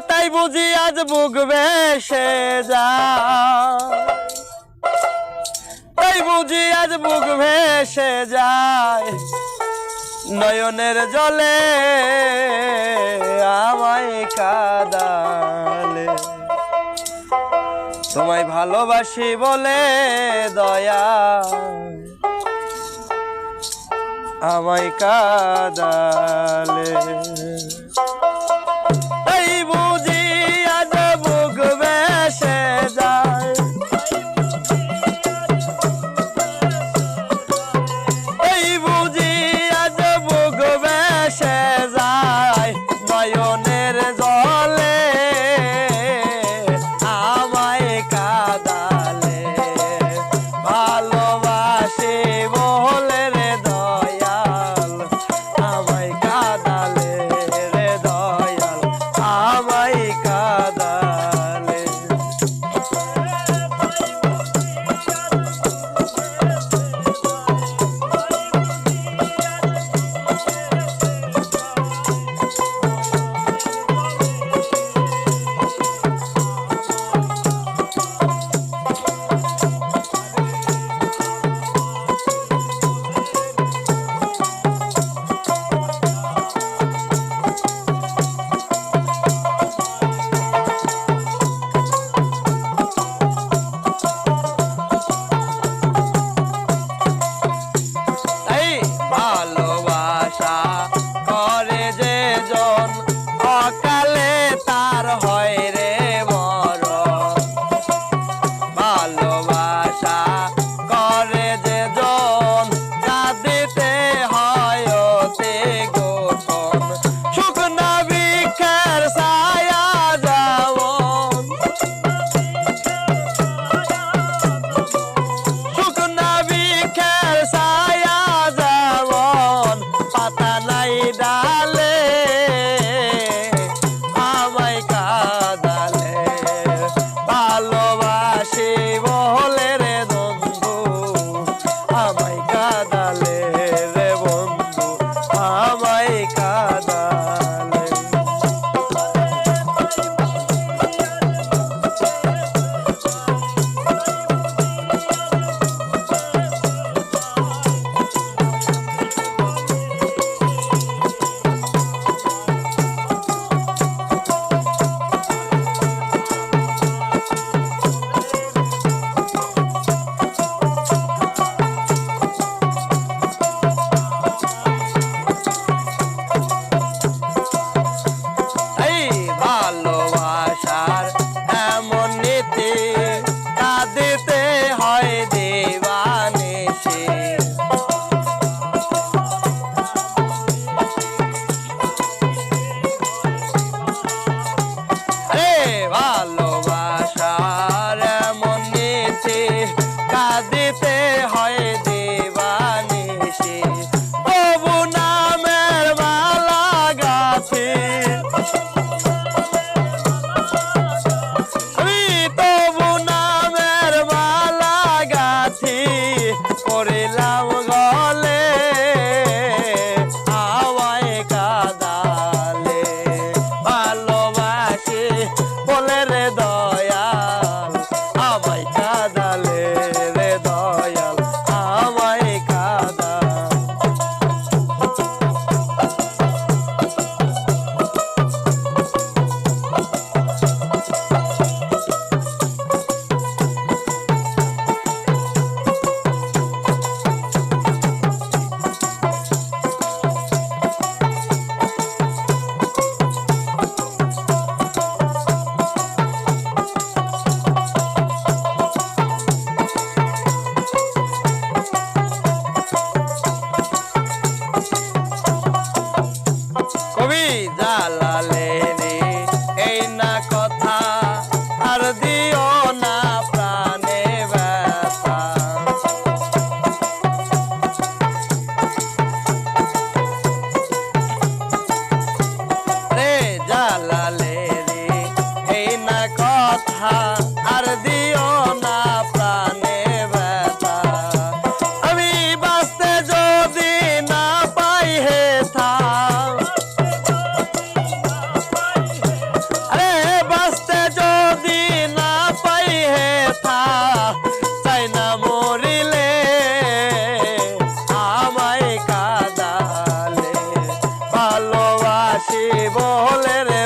তাই বুঝি আজ বুক ভেসে যায়, তাই বুঝি আজ বুক ভেসে যায় নয়নের জলে আমায় কাঁদালে। তোমায় ভালোবাসি বলে দয়া আমায় কাঁদালে। তাই বুঝি আজ বুক ভেসে যায়, তাই বুঝি আজ বুক ভেসে যায় নয়নের জলে আমায় কাঁদালে। ভালোবাসি বলে রে দয়াল আমায় কাঁদালে, রে দয়াল আমায় কাঁদালে। ভালোবাসা করে যে জন অকালে তার হয় রে মরণ। ভালোবাসা করে যে জন কাঁদিতে হয় অতি গোপন। শুকনা বৃক্ষের ছায়া যেমন, শুকনা বৃক্ষের ছায়া যেমন পাতা নাই ডালে আমায় কাঁদালে। ভালোবাসি বলে রে বন্ধু আমায় কাঁদালে, রে বন্ধু আমায় কাঁদালে। ভালোবাসার এমন নীতি কাঁদিতে হয় দিবানিশি। আরে ভালোবাসার এমন নীতি কাঁদিতে হয় দিবানিশি। তবু নামের মালা গাছি, তবু নামের মালা গাছি করিলাম গলে আমায় কাঁদালে। ভালোবাসি বলে রে দয়াল আমায় কাঁদালে, রে দয়াল আমায় কাঁদালে। কবি জালালে রে এই না কথা আর দিও না প্রাণে ব্যথা। রে জালালে রে এই না কথা আর দিও না প্রাণে ব্যথা। আমি বাঁচতে যদি না পাই হেথা, আরে বলে রে